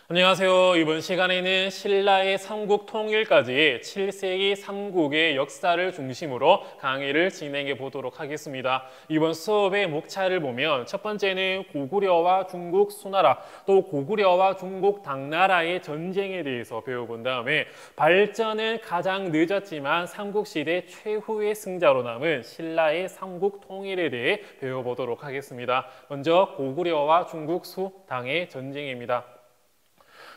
안녕하세요. 이번 시간에는 신라의 삼국 통일까지 7세기 삼국의 역사를 중심으로 강의를 진행해 보도록 하겠습니다. 이번 수업의 목차를 보면 첫 번째는 고구려와 중국 수나라, 또 고구려와 중국 당나라의 전쟁에 대해서 배워본 다음에 발전은 가장 늦었지만 삼국시대 최후의 승자로 남은 신라의 삼국 통일에 대해 배워보도록 하겠습니다. 먼저 고구려와 중국 수당의 전쟁입니다.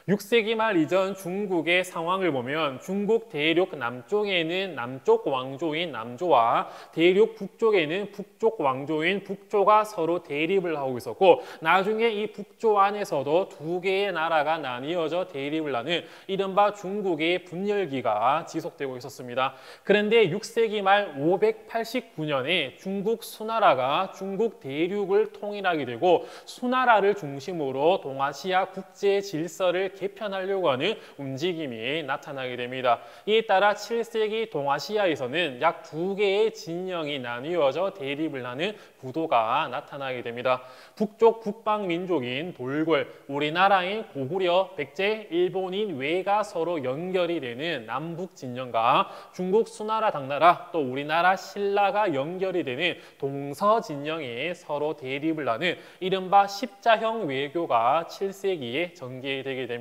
6세기 말 이전 중국의 상황을 보면 중국 대륙 남쪽에는 남쪽 왕조인 남조와 대륙 북쪽에는 북쪽 왕조인 북조가 서로 대립을 하고 있었고, 나중에 이 북조 안에서도 두 개의 나라가 나뉘어져 대립을 하는 이른바 중국의 분열기가 지속되고 있었습니다. 그런데 6세기 말 589년에 중국 수나라가 중국 대륙을 통일하게 되고, 수나라를 중심으로 동아시아 국제 질서를 개편하려고 하는 움직임이 나타나게 됩니다. 이에 따라 7세기 동아시아에서는 약 두 개의 진영이 나뉘어져 대립을 하는 구도가 나타나게 됩니다. 북쪽 북방민족인 돌궐, 우리나라인 고구려, 백제, 일본인 외가 서로 연결이 되는 남북 진영과 중국 수나라 당나라, 또 우리나라 신라가 연결이 되는 동서 진영이 서로 대립을 하는 이른바 십자형 외교가 7세기에 전개되게 됩니다.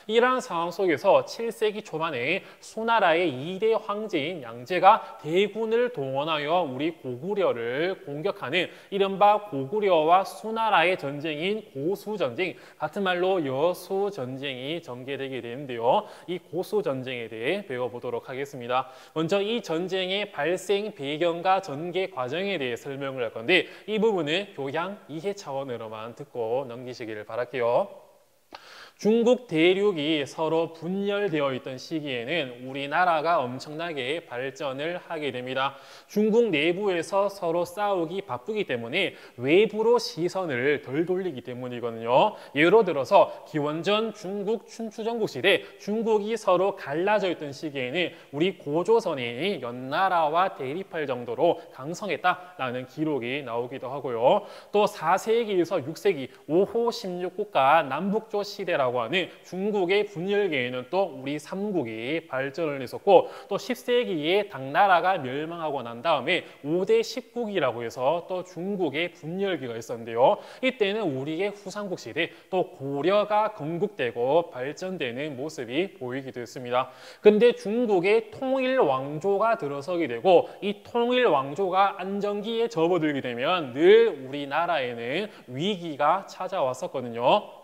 이러한 상황 속에서 7세기 초반에 수나라의 2대 황제인 양제가 대군을 동원하여 우리 고구려를 공격하는 이른바 고구려와 수나라의 전쟁인 고수전쟁, 같은 말로 여수전쟁이 전개되게 되는데요. 이 고수전쟁에 대해 배워보도록 하겠습니다. 먼저 이 전쟁의 발생 배경과 전개 과정에 대해 설명을 할 건데, 이 부분은 교양 이해 차원으로만 듣고 넘기시기를 바랄게요. 중국 대륙이 서로 분열되어 있던 시기에는 우리나라가 엄청나게 발전을 하게 됩니다. 중국 내부에서 서로 싸우기 바쁘기 때문에 외부로 시선을 덜 돌리기 때문이거든요. 예로 들어서 기원전 중국 춘추전국 시대 중국이 서로 갈라져 있던 시기에는 우리 고조선이 연나라와 대립할 정도로 강성했다라는 기록이 나오기도 하고요. 또 4세기에서 6세기 5호 16국가 남북조 시대라고 하는 중국의 분열기에는 또 우리 삼국이 발전을 했었고, 또 10세기에 당나라가 멸망하고 난 다음에 5대 10국이라고 해서 또 중국의 분열기가 있었는데요. 이때는 우리의 후삼국 시대, 또 고려가 건국되고 발전되는 모습이 보이기도 했습니다. 그런데 중국의 통일 왕조가 들어서게 되고, 이 통일 왕조가 안정기에 접어들게 되면 늘 우리나라에는 위기가 찾아왔었거든요.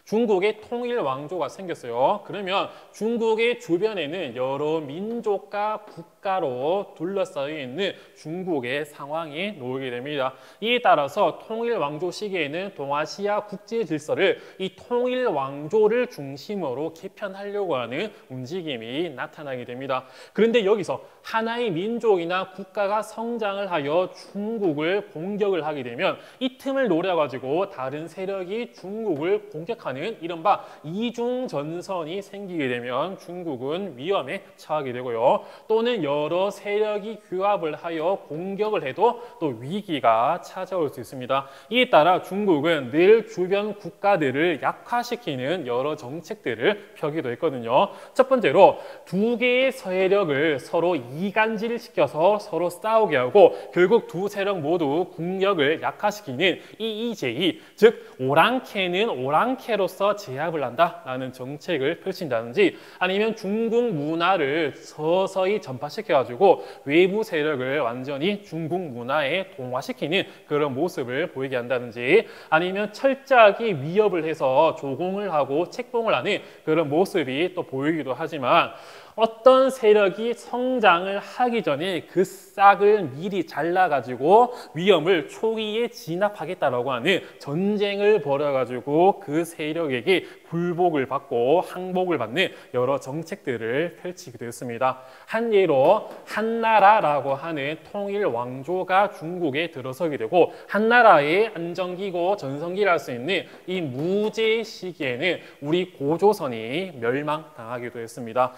중국의 통일 왕조가 생겼어요. 그러면 중국의 주변에는 여러 민족과 국가로 둘러싸여 있는 중국의 상황이 놓이게 됩니다. 이에 따라서 통일 왕조 시기에는 동아시아 국제 질서를 이 통일 왕조를 중심으로 개편하려고 하는 움직임이 나타나게 됩니다. 그런데 여기서 하나의 민족이나 국가가 성장을 하여 중국을 공격을 하게 되면 이 틈을 노려가지고 다른 세력이 중국을 공격하는 이른바 이중전선이 생기게 되면 중국은 위험에 처하게 되고요. 또는 여러 세력이 규합을 하여 공격을 해도 또 위기가 찾아올 수 있습니다. 이에 따라 중국은 늘 주변 국가들을 약화시키는 여러 정책들을 펴기도 했거든요. 첫 번째로 두 개의 세력을 서로 이간질시켜서 서로 싸우게 하고 결국 두 세력 모두 국력을 약화시키는 이 이제이, 즉 오랑캐는 오랑캐로서 제압을 한다라는 정책을 펼친다든지, 아니면 중국 문화를 서서히 전파시켜가지고 외부 세력을 완전히 중국 문화에 동화시키는 그런 모습을 보이게 한다든지, 아니면 철저하게 위협을 해서 조공을 하고 책봉을 하는 그런 모습이 또 보이기도 하지만, 어떤 세력이 성장을 하기 전에 그 싹을 미리 잘라가지고 위험을 초기에 진압하겠다라고 하는 전쟁을 벌여가지고 그 세력에게 굴복을 받고 항복을 받는 여러 정책들을 펼치기도 했습니다. 한 예로 한나라라고 하는 통일 왕조가 중국에 들어서게 되고, 한나라의 안정기고 전성기를 할 수 있는 이 무제 시기에는 우리 고조선이 멸망당하기도 했습니다.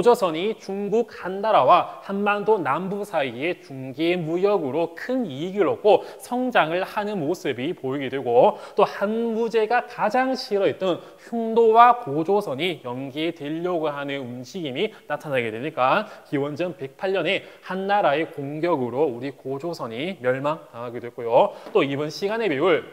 고조선이 중국 한나라와 한반도 남부 사이의 중개 무역으로 큰 이익을 얻고 성장을 하는 모습이 보이게 되고, 또 한무제가 가장 싫어했던 흉노와 고조선이 연계되려고 하는 움직임이 나타나게 되니까 기원전 108년에 한나라의 공격으로 우리 고조선이 멸망당하게 됐고요. 또 이번 시간에 배울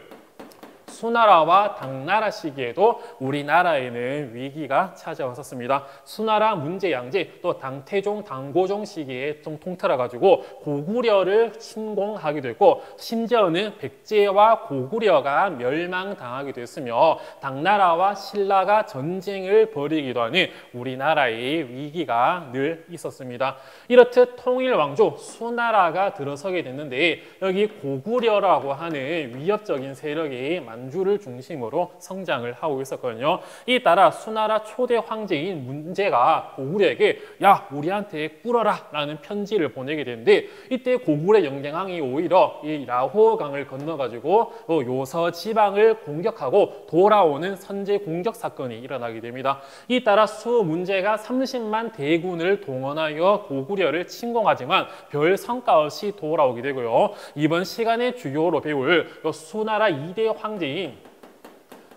수나라와 당나라 시기에도 우리나라에는 위기가 찾아왔었습니다. 수나라 문제양제, 또 당태종, 당고종 시기에 좀 통틀어가지고 고구려를 침공하기도 했고, 심지어는 백제와 고구려가 멸망당하기도 했으며 당나라와 신라가 전쟁을 벌이기도 하는 우리나라의 위기가 늘 있었습니다. 이렇듯 통일왕조 수나라가 들어서게 됐는데, 여기 고구려라고 하는 위협적인 세력이 만주를 중심으로 성장을 하고 있었거든요. 이 따라 수나라 초대 황제인 문제가 고구려에게 야, 우리한테 꿇어라 라는 편지를 보내게 되는데, 이때 고구려 영갱왕이 오히려 이 라호강을 건너가지고 요서 지방을 공격하고 돌아오는 선제 공격 사건이 일어나게 됩니다. 이 따라 수 문제가 30만 대군을 동원하여 고구려를 침공하지만 별 성과 없이 돌아오게 되고요. 이번 시간에 주요로 배울 수나라 2대 황제인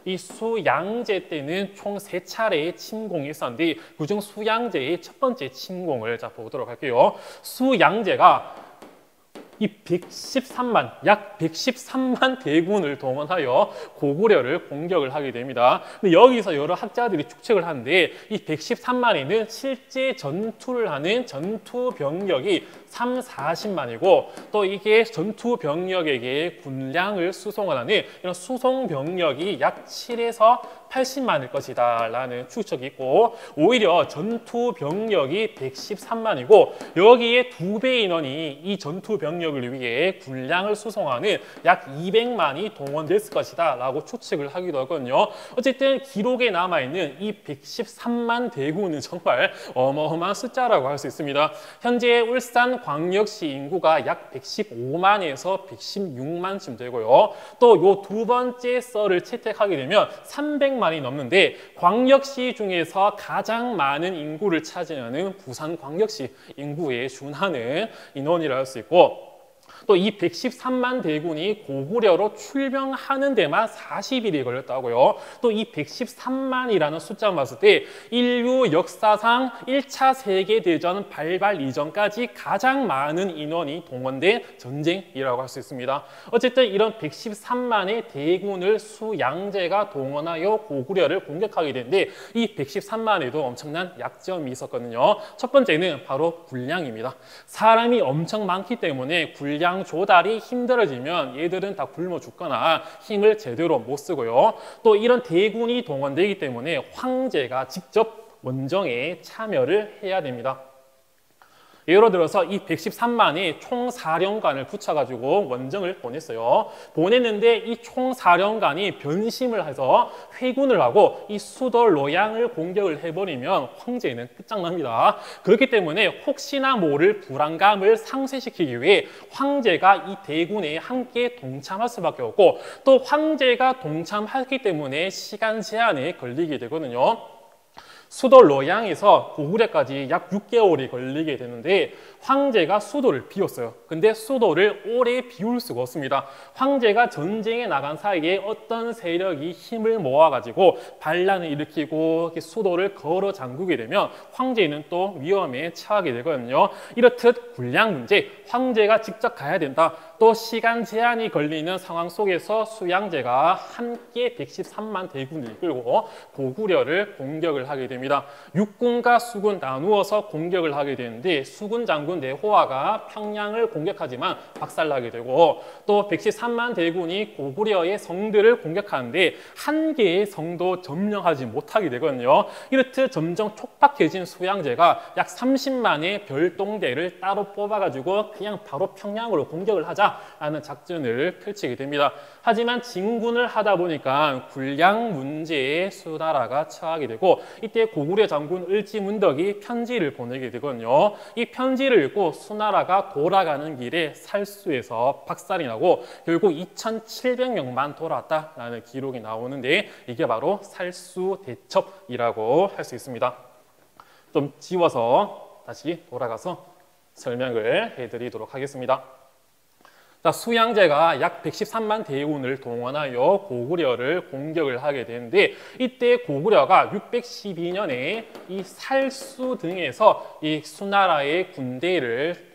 이 수양제 때는 총 3차례의 침공이 있었는데, 그중 수양제의 첫 번째 침공을 보도록 할게요. 수양제가 이 약 113만 대군을 동원하여 고구려를 공격을 하게 됩니다. 근데 여기서 여러 학자들이 추측을 하는데, 이 113만에는 실제 전투를 하는 전투 병력이 40만이고, 또 이게 전투 병력에게 군량을 수송하는 이런 수송 병력이 약 7에서 80만일 것이다 라는 추측이 있고, 오히려 전투 병력이 113만이고 여기에 2배 인원이 이 전투 병력을 위해 군량을 수송하는 약 200만이 동원됐을 것이다 라고 추측을 하기도 하거든요. 어쨌든 기록에 남아있는 이 113만 대군은 정말 어마어마한 숫자라고 할 수 있습니다. 현재 울산 광역시 인구가 약 115만에서 116만쯤 되고요. 또 요 두 번째 썰을 채택하게 되면 300만이 넘는데, 광역시 중에서 가장 많은 인구를 차지하는 부산광역시 인구에 준하는 인원이라 할 수 있고, 또 이 113만 대군이 고구려로 출병하는 데만 40일이 걸렸다고요. 또 이 113만이라는 숫자를 봤을 때 인류 역사상 1차 세계대전 발발 이전까지 가장 많은 인원이 동원된 전쟁이라고 할 수 있습니다. 어쨌든 이런 113만의 대군을 수양제가 동원하여 고구려를 공격하게 되는데, 이 113만에도 엄청난 약점이 있었거든요. 첫 번째는 바로 군량입니다. 사람이 엄청 많기 때문에 군량 조달이 힘들어지면 얘들은 다 굶어 죽거나 힘을 제대로 못 쓰고요. 또 이런 대군이 동원되기 때문에 황제가 직접 원정에 참여를 해야 됩니다. 예를 들어서 이 113만이 총사령관을 붙여가지고 원정을 보냈어요. 보냈는데 이 총사령관이 변심을 해서 회군을 하고 이 수도 로양을 공격을 해버리면 황제는 끝장납니다. 그렇기 때문에 혹시나 모를 불안감을 상쇄시키기 위해 황제가 이 대군에 함께 동참할 수밖에 없고, 또 황제가 동참했기 때문에 시간 제한에 걸리게 되거든요. 수도 로양에서 고구려까지 약 6개월이 걸리게 되는데, 황제가 수도를 비웠어요. 근데 수도를 오래 비울 수가 없습니다. 황제가 전쟁에 나간 사이에 어떤 세력이 힘을 모아가지고 반란을 일으키고 수도를 걸어 잠그게 되면 황제는 또 위험에 처하게 되거든요. 이렇듯 군량 문제, 황제가 직접 가야 된다. 또 시간 제한이 걸리는 상황 속에서 수양제가 함께 113만 대군을 이끌고 고구려를 공격을 하게 됩니다. 육군과 수군 나누어서 공격을 하게 되는데, 수군 장군 내호화가 평양을 공격하지만 박살나게 되고, 또 113만 대군이 고구려의 성들을 공격하는데 한 개의 성도 점령하지 못하게 되거든요. 이렇듯 점점 촉박해진 수양제가 약 30만의 별동대를 따로 뽑아가지고 그냥 바로 평양으로 공격을 하자라는 작전을 펼치게 됩니다. 하지만 진군을 하다 보니까 군량 문제에 수나라가 처하게 되고, 이때 고구려 장군 을지문덕이 편지를 보내게 되거든요. 이 편지를 읽고 수나라가 돌아가는 길에 살수에서 박살이 나고 결국 2,700명만 돌아왔다라는 기록이 나오는데, 이게 바로 살수 대첩이라고 할 수 있습니다. 좀 지워서 다시 돌아가서 설명을 해드리도록 하겠습니다. 자, 수양제가 약 113만 대군을 동원하여 고구려를 공격을 하게 되는데 이때 고구려가 612년에 이 살수 등에서 이 수나라의 군대를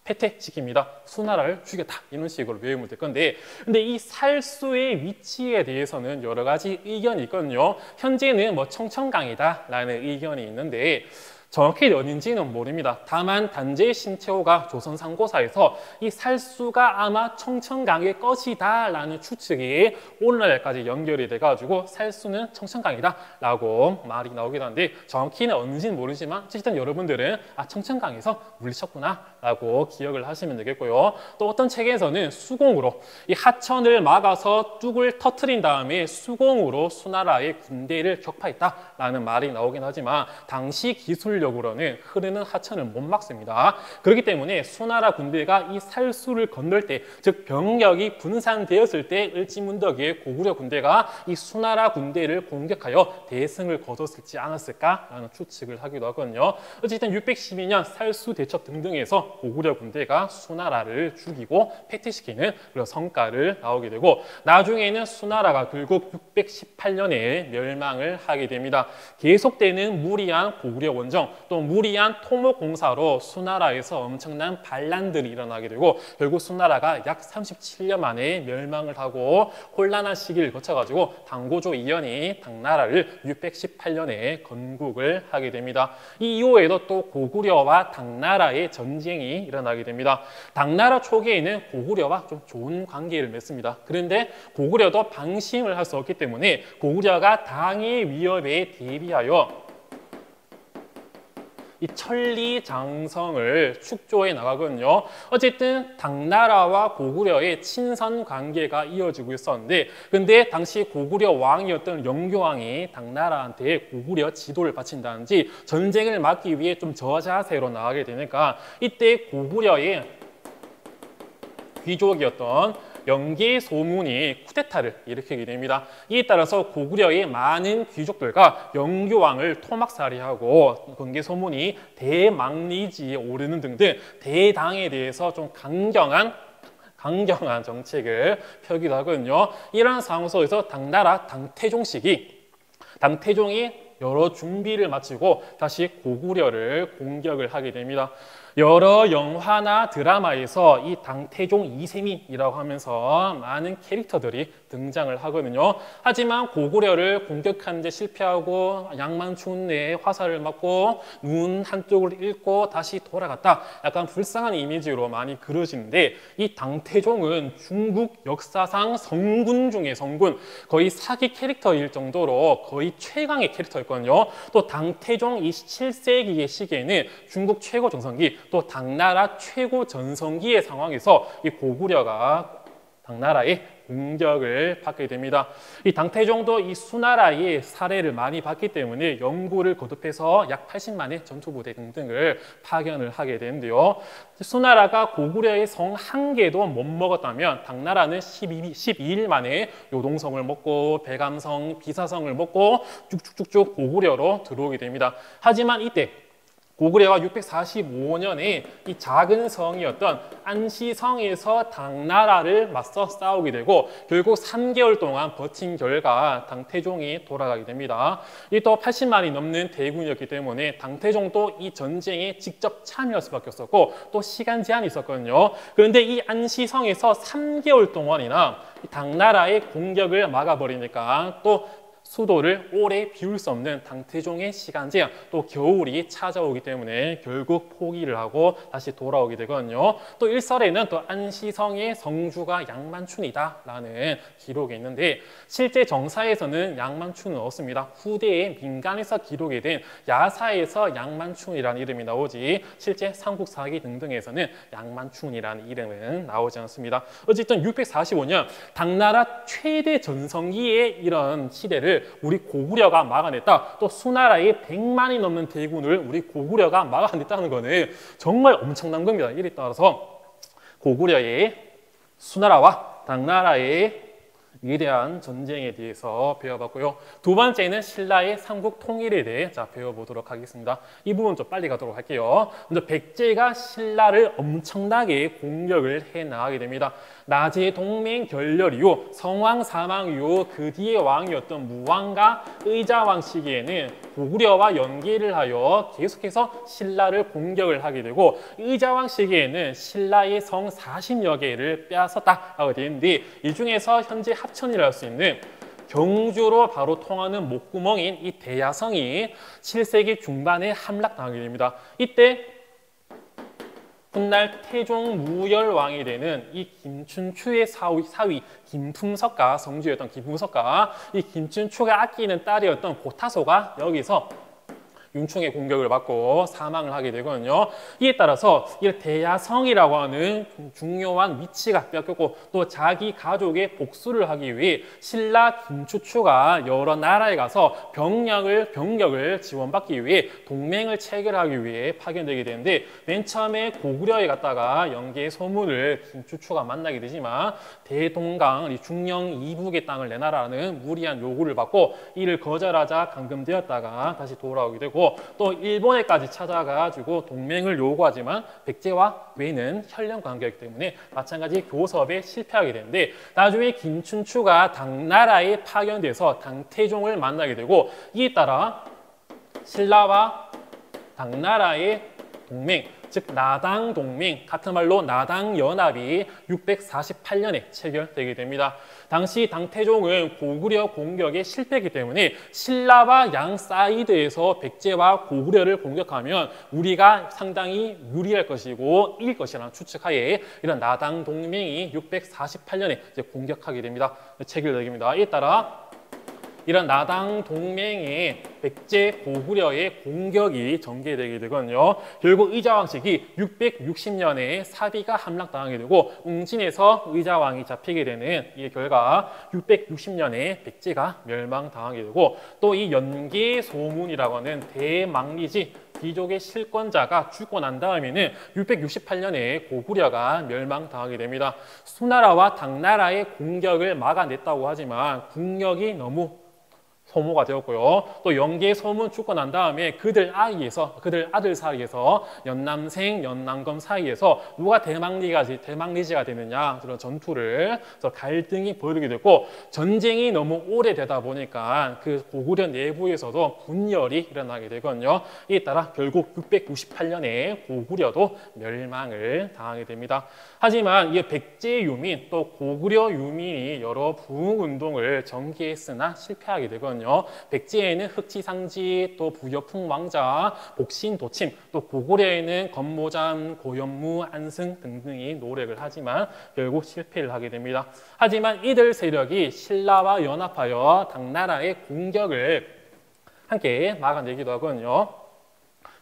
패퇴시킵니다. 수나라를 죽였다. 이런 식으로 외우면 될 건데 근데 이 살수의 위치에 대해서는 여러 가지 의견이 있거든요. 현재는 뭐 청천강이다 라는 의견이 있는데 정확히 어딘지는 모릅니다. 다만 단제 신채호가 조선상고사에서 이 살수가 아마 청천강의 것이다 라는 추측이 오늘날까지 연결이 돼가지고 살수는 청천강이다 라고 말이 나오기도 하는데 정확히는 어딘지는 모르지만 어쨌든 여러분들은 청천강에서 물리쳤구나 라고 기억을 하시면 되겠고요. 또 어떤 책에서는 수공으로 이 하천을 막아서 뚝을 터트린 다음에 수공으로 수나라의 군대를 격파했다 라는 말이 나오긴 하지만 당시 기술력으로는 흐르는 하천을 못 막습니다. 그렇기 때문에 수나라 군대가 이 살수를 건널 때, 즉 병력이 분산되었을 때 을지문덕의 고구려 군대가 이 수나라 군대를 공격하여 대승을 거뒀을지 않았을까라는 추측을 하기도 하거든요. 어쨌든 612년 살수 대첩 등등에서 고구려 군대가 수나라를 죽이고 패퇴시키는 그런 성과를 나오게 되고 나중에는 수나라가 결국 618년에 멸망을 하게 됩니다. 계속되는 무리한 고구려 원정 또 무리한 토목공사로 수나라에서 엄청난 반란들이 일어나게 되고 결국 수나라가 약 37년 만에 멸망을 하고 혼란한 시기를 거쳐가지고 당고조 이연이 당나라를 618년에 건국을 하게 됩니다. 이 이후에도 또 고구려와 당나라의 전쟁이 일어나게 됩니다. 당나라 초기에는 고구려와 좀 좋은 관계를 맺습니다. 그런데 고구려도 방심을 할 수 없기 때문에 고구려가 당의 위협에 대비하여 이 천리장성을 축조해 나가거든요. 어쨌든 당나라와 고구려의 친선 관계가 이어지고 있었는데 근데 당시 고구려 왕이었던 영교왕이 당나라한테 고구려 지도를 바친다든지 전쟁을 막기 위해 좀 저자세로 나가게 되니까 이때 고구려의 귀족이었던 영계소문이 쿠데타를 일으키게 됩니다. 이에 따라서 고구려의 많은 귀족들과 영교왕을 토막살이하고 영계소문이 대망리지에 오르는 등등 대당에 대해서 좀 강경한 정책을 펴기도 하거든요. 이러한 상황 속에서 당나라 당태종이 여러 준비를 마치고 다시 고구려를 공격을 하게 됩니다. 여러 영화나 드라마에서 이 당태종 이세민이라고 하면서 많은 캐릭터들이 등장을 하거든요. 하지만 고구려를 공격하는 데 실패하고 양만춘 내에 화살을 맞고 눈 한쪽을 잃고 다시 돌아갔다. 약간 불쌍한 이미지로 많이 그려지는데 이 당태종은 중국 역사상 성군 중에 성군, 거의 사기 캐릭터일 정도로 거의 최강의 캐릭터였거든요. 또 당태종 27세기의 시기에는 중국 최고 정성기 또 당나라 최고 전성기의 상황에서 이 고구려가 당나라의 공격을 받게 됩니다. 이 당태종도 이 수나라의 사례를 많이 봤기 때문에 영구를 거듭해서 약 80만의 전투부대 등등을 파견을 하게 되는데요. 수나라가 고구려의 성 한 개도 못 먹었다면 당나라는 12일 만에 요동성을 먹고 배감성, 비사성을 먹고 쭉쭉쭉쭉 고구려로 들어오게 됩니다. 하지만 이때 고구려가 645년에 이 작은 성이었던 안시성에서 당나라를 맞서 싸우게 되고 결국 3개월 동안 버틴 결과 당태종이 돌아가게 됩니다. 이 또 80만이 넘는 대군이었기 때문에 당태종도 이 전쟁에 직접 참여할 수밖에 없었고 또 시간 제한이 있었거든요. 그런데 이 안시성에서 3개월 동안이나 당나라의 공격을 막아버리니까 또 수도를 오래 비울 수 없는 당태종의 시간 제한, 또 겨울이 찾아오기 때문에 결국 포기를 하고 다시 돌아오게 되거든요. 또 일설에는 또 안시성의 성주가 양만춘이다라는 기록이 있는데 실제 정사에서는 양만춘은 없습니다. 후대에 민간에서 기록이 된 야사에서 양만춘이라는 이름이 나오지 실제 삼국사기 등등에서는 양만춘이라는 이름은 나오지 않습니다. 어쨌든 645년 당나라 최대 전성기의 이런 시대를 우리 고구려가 막아냈다. 또 수나라의 100만이 넘는 대군을 우리 고구려가 막아냈다는 것은 정말 엄청난 겁니다. 이에 따라서 고구려의 수나라와 당나라의 위대한 전쟁에 대해서 배워봤고요. 두 번째는 신라의 삼국 통일에 대해 배워보도록 하겠습니다. 이 부분 좀 빨리 가도록 할게요. 먼저 백제가 신라를 엄청나게 공격을 해나가게 됩니다. 나제 동맹 결렬 이후 성왕 사망 이후 그 뒤에 왕이었던 무왕과 의자왕 시기에는 고구려와 연계를 하여 계속해서 신라를 공격을 하게 되고, 의자왕 시기에는 신라의 성 40여 개를 빼앗았다라고 되어 있는데, 이 중에서 현재 합천이라 할 수 있는 경주로 바로 통하는 목구멍인 이 대야성이 7세기 중반에 함락당하게 됩니다. 이때 훗날 태종 무열왕이 되는 이 김춘추의 사위 김품석과, 성주였던 김품석과 이 김춘추가 아끼는 딸이었던 고타소가 여기서 윤충의 공격을 받고 사망을 하게 되거든요. 이에 따라서 이 대야성이라고 하는 중요한 위치가 뺏겼고, 또 자기 가족의 복수를 하기 위해 신라 김추추가 여러 나라에 가서 병력을 지원받기 위해 동맹을 체결하기 위해 파견되게 되는데, 맨 처음에 고구려에 갔다가 연계 소문을 김추추가 만나게 되지만 대동강 중령 이북의 땅을 내놔라는 무리한 요구를 받고 이를 거절하자 감금되었다가 다시 돌아오게 되고, 또 일본에까지 찾아가지고 동맹을 요구하지만 백제와 왜는 혈연 관계이기 때문에 마찬가지 교섭에 실패하게 되는데, 나중에 김춘추가 당나라에 파견돼서 당태종을 만나게 되고, 이에 따라 신라와 당나라의 동맹, 즉 나당 동맹, 같은 말로 나당 연합이 648년에 체결되게 됩니다. 당시 당태종은 고구려 공격에 실패했기 때문에 신라와 양 사이드에서 백제와 고구려를 공격하면 우리가 상당히 유리할 것이고 이길 것이라는 추측하에 이런 나당 동맹이 648년에 공격하게 됩니다. 체결되게 됩니다. 이에 따라 이런 나당 동맹의 백제 고구려의 공격이 전개되게 되거든요. 결국 의자왕식이 660년에 사비가 함락당하게 되고 웅진에서 의자왕이 잡히게 되는 이 결과 660년에 백제가 멸망당하게 되고, 또 이 연계 소문이라고 하는 대망리지 귀족의 실권자가 죽고 난 다음에는 668년에 고구려가 멸망당하게 됩니다. 수나라와 당나라의 공격을 막아냈다고 하지만 국력이 너무 소모가 되었고요. 또 연계 소문 죽고 난 다음에 그들 아들 사이에서 연남생, 연남검 사이에서 누가 대망리지가 되느냐, 그런 전투를 갈등이 벌이게 됐고, 전쟁이 너무 오래되다 보니까 그 고구려 내부에서도 분열이 일어나게 되거든요. 이에 따라 결국 668년에 고구려도 멸망을 당하게 됩니다. 하지만 이 백제 유민 또 고구려 유민이 여러 부흥운동을 전개했으나 실패하게 되거든요. 백제에는 흑지상지, 또 부여풍 왕자, 복신 도침, 또 고구려에는 건모잠, 고연무, 안승 등등이 노력을 하지만 결국 실패를 하게 됩니다. 하지만 이들 세력이 신라와 연합하여 당나라의 공격을 함께 막아내기도 하거든요.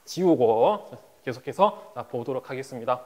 지우고 계속해서 보도록 하겠습니다.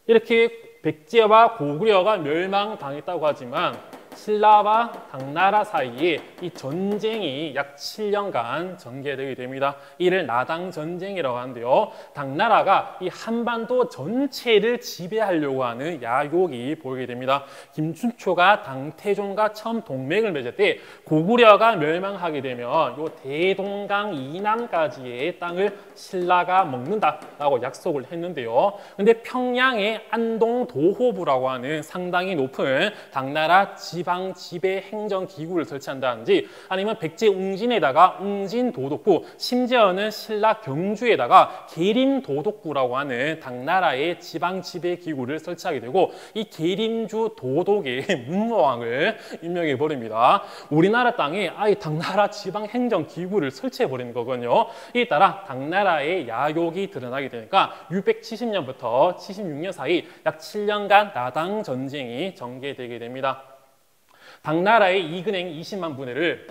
이렇게 백제와 고구려가 멸망당했다고 하지만 신라와 당나라 사이에 이 전쟁이 약 7년간 전개되게 됩니다. 이를 나당 전쟁이라고 하는데요. 당나라가 이 한반도 전체를 지배하려고 하는 야욕이 보이게 됩니다. 김춘추가 당태종과 처음 동맹을 맺을 때 고구려가 멸망하게 되면 이 대동강 이남까지의 땅을 신라가 먹는다라고 약속을 했는데요. 근데 평양의 안동도호부라고 하는 상당히 높은 당나라 지방 지배 행정 기구를 설치한다든지, 아니면 백제 웅진에다가 웅진 도독구, 심지어는 신라 경주에다가 계림 도독구라고 하는 당나라의 지방 지배 기구를 설치하게 되고, 이 계림주 도독의 문무왕을 임명해 버립니다. 우리나라 땅에 아예 당나라 지방 행정 기구를 설치해 버리는 거거든요. 이에 따라 당나라의 야욕이 드러나게 되니까 670년부터 76년 사이 약 7년간 나당 전쟁이 전개되게 됩니다. 당나라의 이근행 20만 분해를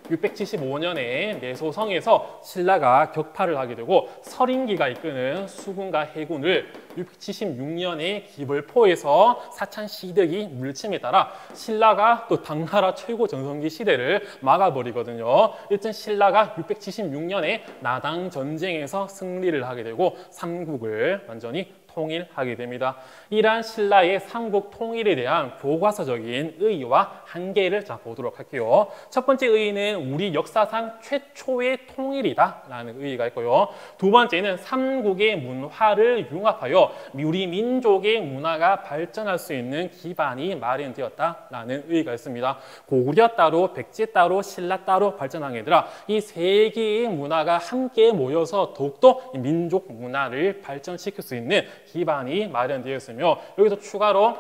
675년에 내소성에서 신라가 격파를 하게 되고, 서린기가 이끄는 수군과 해군을 676년에 기벌포에서 사찬 시득이 물침에 따라 신라가 또 당나라 최고 전성기 시대를 막아버리거든요. 일단 신라가 676년에 나당 전쟁에서 승리를 하게 되고 삼국을 완전히 통일하게 됩니다. 이러한 신라의 삼국 통일에 대한 교과서적인 의의와 한계를 보도록 할게요. 첫 번째 의의는 우리 역사상 최초의 통일이다라는 의의가 있고요. 두 번째는 삼국의 문화를 융합하여 우리 민족의 문화가 발전할 수 있는 기반이 마련되었다라는 의의가 있습니다. 고구려 따로, 백제 따로, 신라 따로 발전한 게 아니라 이 세 개의 문화가 함께 모여서 더욱더 민족 문화를 발전시킬 수 있는 기반이 마련되어 있으며, 여기서 추가로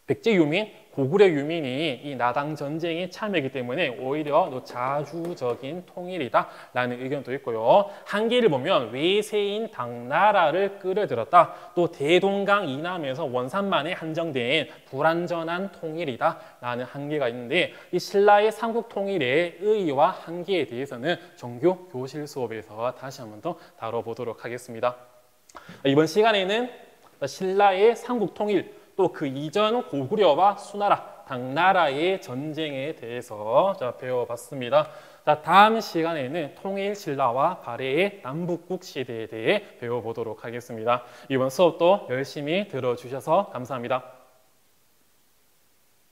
백제 유민, 고구려 유민이 이 나당 전쟁에 참여했기 때문에 오히려 더 자주적인 통일이다라는 의견도 있고요. 한계를 보면 외세인 당나라를 끌어들였다. 또 대동강 이남에서 원산만에 한정된 불완전한 통일이다라는 한계가 있는데, 이 신라의 삼국 통일의 의의와 한계에 대해서는 정규 교실 수업에서 다시 한번 더 다뤄보도록 하겠습니다. 이번 시간에는 신라의 삼국 통일, 또 그 이전 고구려와 수나라, 당나라의 전쟁에 대해서 배워봤습니다. 다음 시간에는 통일 신라와 발해의 남북국 시대에 대해 배워보도록 하겠습니다. 이번 수업도 열심히 들어주셔서 감사합니다.